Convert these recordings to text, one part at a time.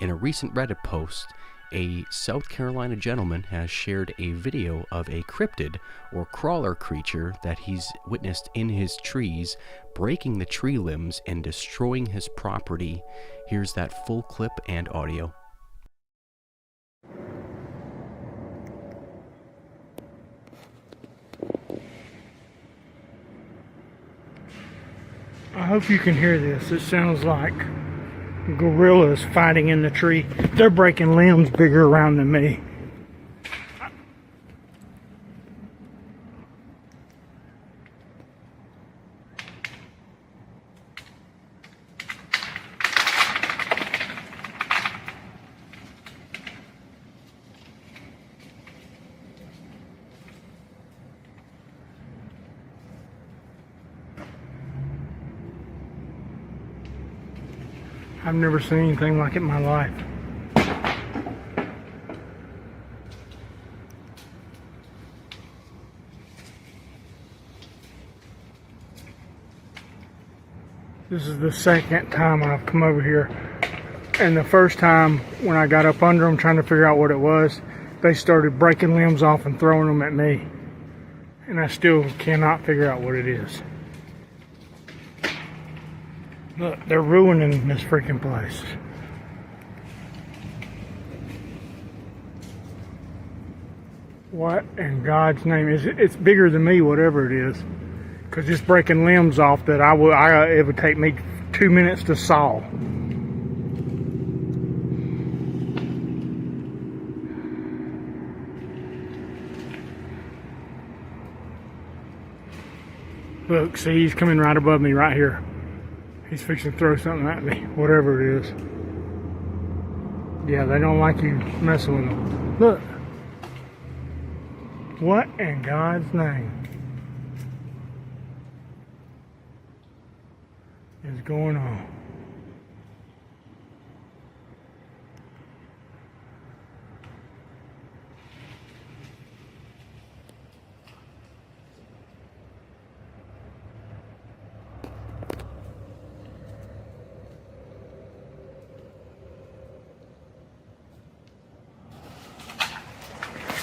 In a recent Reddit post, a South Carolina gentleman has shared a video of a cryptid or crawler creature that he's witnessed in his trees, breaking the tree limbs and destroying his property. Here's that full clip and audio. I hope you can hear this. It sounds like gorillas fighting in the tree. They're breaking limbs bigger around than me. I've never seen anything like it in my life. This is the second time I've come over here. And the first time when I got up under them trying to figure out what it was, they started breaking limbs off and throwing them at me. And I still cannot figure out what it is. Look, they're ruining this freaking place. What in God's name is it? It's bigger than me, whatever it is. Because it's breaking limbs off that it would take me 2 minutes to saw. Look, see, he's coming right above me right here. He's fixing to throw something at me, whatever it is. Yeah, they don't like you messing with them. Look. What in God's name is going on?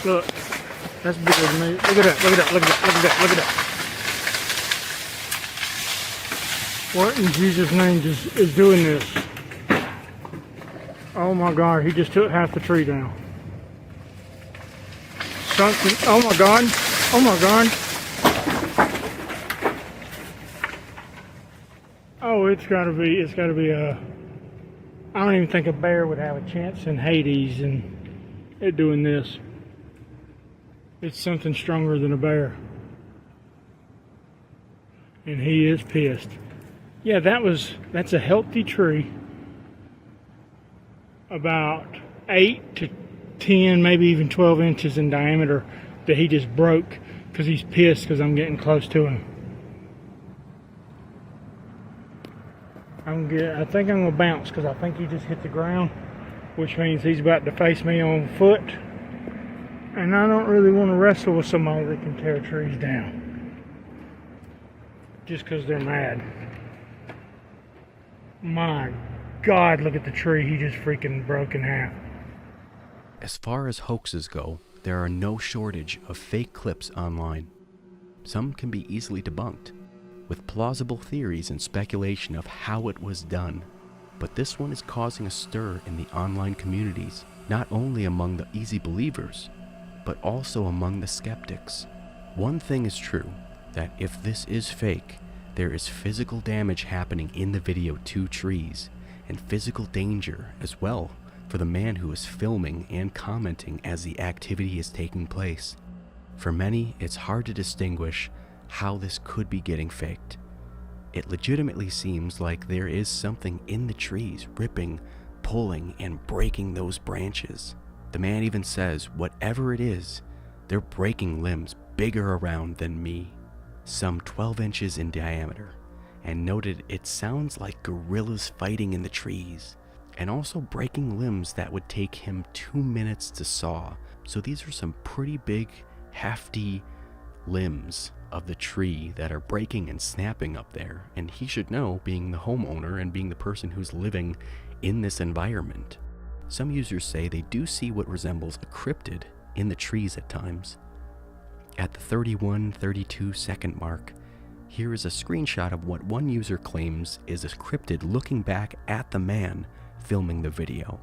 Look, that's bigger than me. Look at that, look at that, look at that, look at that, look at that. What in Jesus' name is doing this? Oh my God, he just took half the tree down. Something, oh my God, oh my God. Oh, it's gotta be I don't even think a bear would have a chance in Hades and it doing this. It's something stronger than a bear. And he is pissed. Yeah, that's a healthy tree. About 8 to 10, maybe even 12 inches in diameter that he just broke because he's pissed because I'm getting close to him. I think I'm going to bounce because I think he just hit the ground, which means he's about to face me on foot. And I don't really want to wrestle with somebody that can tear trees down. Just because they're mad. My God, look at the tree he just freaking broke in half. As far as hoaxes go, there are no shortage of fake clips online. Some can be easily debunked, with plausible theories and speculation of how it was done. But this one is causing a stir in the online communities, not only among the easy believers, but also among the skeptics. One thing is true, that if this is fake, there is physical damage happening in the video to trees, and physical danger as well for the man who is filming and commenting as the activity is taking place. For many, it's hard to distinguish how this could be getting faked. It legitimately seems like there is something in the trees ripping, pulling, and breaking those branches. The man even says, whatever it is, they're breaking limbs bigger around than me, some 12 inches in diameter, and noted it sounds like gorillas fighting in the trees, and also breaking limbs that would take him 2 minutes to saw. So these are some pretty big, hefty limbs of the tree that are breaking and snapping up there, and he should know, being the homeowner and being the person who's living in this environment. Some users say they do see what resembles a cryptid in the trees at times. At the 31-32 second mark, here is a screenshot of what one user claims is a cryptid looking back at the man filming the video.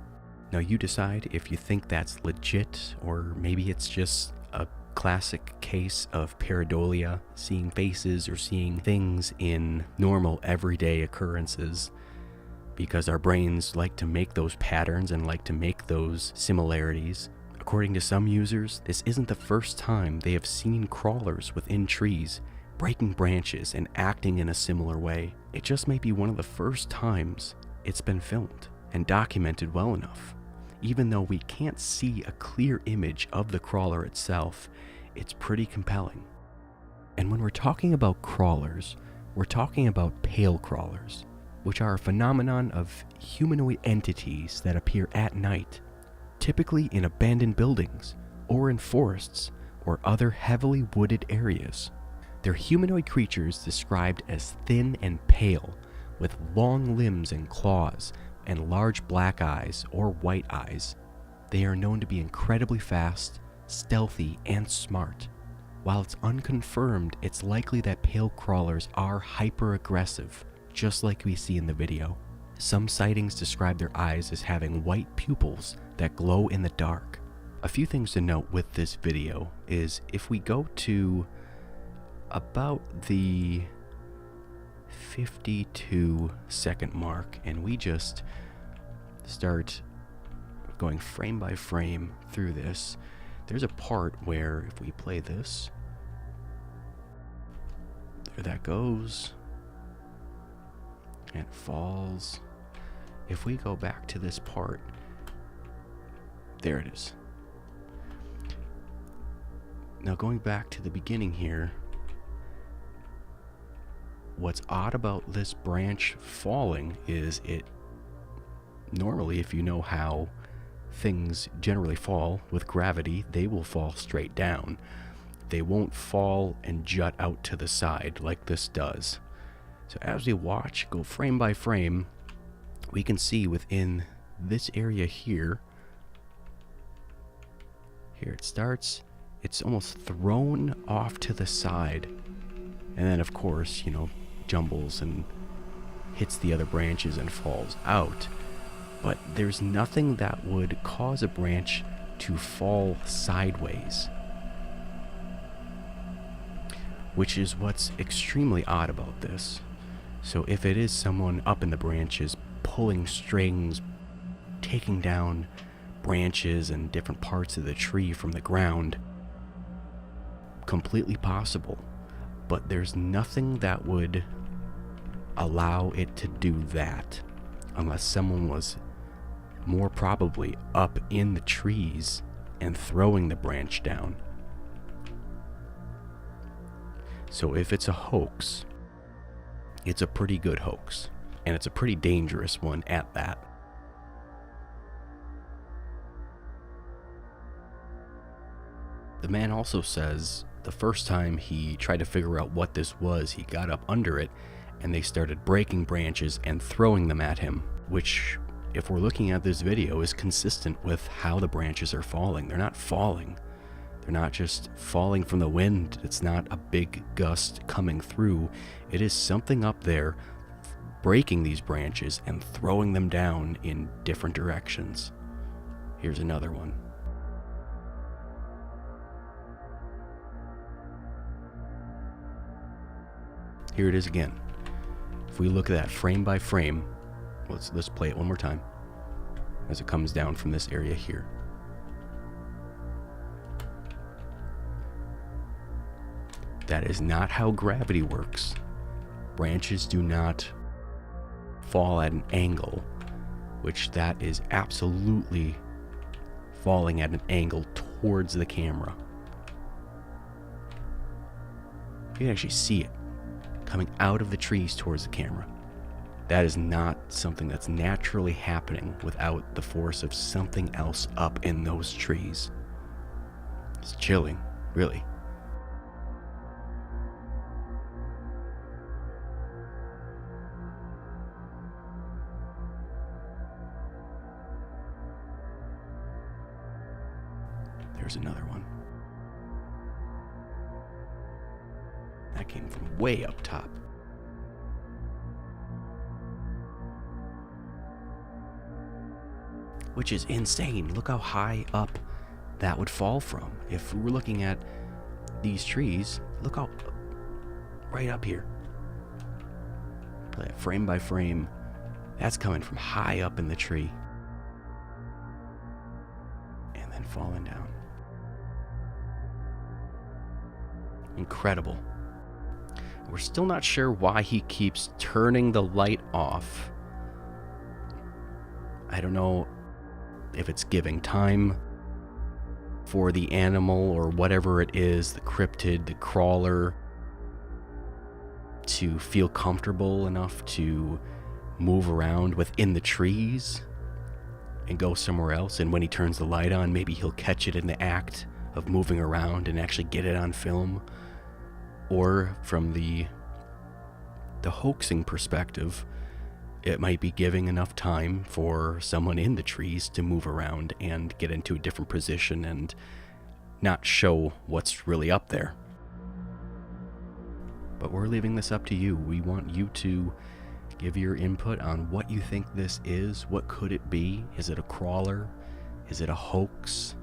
Now you decide if you think that's legit, or maybe it's just a classic case of pareidolia, seeing faces or seeing things in normal everyday occurrences, because our brains like to make those patterns and like to make those similarities. According to some users, this isn't the first time they have seen crawlers within trees, breaking branches and acting in a similar way. It just may be one of the first times it's been filmed and documented well enough. Even though we can't see a clear image of the crawler itself, it's pretty compelling. And when we're talking about crawlers, we're talking about pale crawlers, which are a phenomenon of humanoid entities that appear at night, typically in abandoned buildings or in forests or other heavily wooded areas. They're humanoid creatures described as thin and pale, with long limbs and claws and large black eyes or white eyes. They are known to be incredibly fast, stealthy, and smart. While it's unconfirmed, it's likely that pale crawlers are hyper-aggressive, just like we see in the video. Some sightings describe their eyes as having white pupils that glow in the dark. A few things to note with this video is if we go to about the 52 second mark and we just start going frame by frame through this, there's a part where if we play this, there that goes, and it falls. If we go back to this part, there it is. Now going back to the beginning here, what's odd about this branch falling is it normally, if you know how things generally fall with gravity, they will fall straight down. They won't fall and jut out to the side like this does. So as we watch, go frame by frame, we can see within this area here it starts, it's almost thrown off to the side, and then of course, jumbles and hits the other branches and falls out. But there's nothing that would cause a branch to fall sideways, which is what's extremely odd about this. So if it is someone up in the branches pulling strings, taking down branches and different parts of the tree from the ground, completely possible. But there's nothing that would allow it to do that unless someone was more probably up in the trees and throwing the branch down. So if it's a hoax, it's a pretty good hoax, and it's a pretty dangerous one at that. The man also says the first time he tried to figure out what this was, he got up under it and they started breaking branches and throwing them at him, which, if we're looking at this video, is consistent with how the branches are falling. They're not falling. They're not just falling from the wind. It's not a big gust coming through. It is something up there breaking these branches and throwing them down in different directions. Here's another one. Here it is again. If we look at that frame by frame, let's play it one more time as it comes down from this area here. That is not how gravity works. Branches do not fall at an angle, which that is absolutely falling at an angle towards the camera. You can actually see it coming out of the trees towards the camera. That is not something that's naturally happening without the force of something else up in those trees. It's chilling, really. there's another one. That came from way up top. Which is insane. Look how high up that would fall from. If we were looking at these trees, look how right up here. Play it frame by frame. That's coming from high up in the tree. And then falling down. Incredible. We're still not sure why he keeps turning the light off. I don't know if it's giving time for the animal or whatever it is, the cryptid, the crawler, to feel comfortable enough to move around within the trees and go somewhere else. And when he turns the light on, maybe he'll catch it in the act of moving around and actually get it on film. Or from the hoaxing perspective, it might be giving enough time for someone in the trees to move around and get into a different position and not show what's really up there. But we're leaving this up to you. We want you to give your input on what you think this is. What could it be? Is it a crawler? Is it a hoax?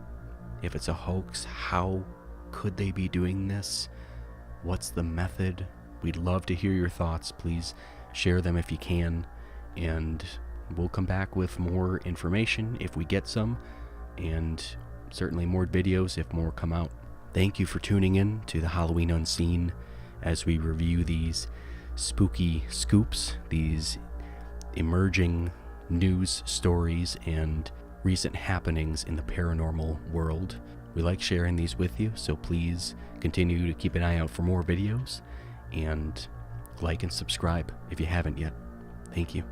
If it's a hoax, how could they be doing this? What's the method? We'd love to hear your thoughts. Please share them if you can. And we'll come back with more information if we get some. And certainly more videos if more come out. Thank you for tuning in to the Halloween Unseen as we review these spooky scoops, these emerging news stories and recent happenings in the paranormal world. We like sharing these with you, so please continue to keep an eye out for more videos and like and subscribe if you haven't yet. Thank you.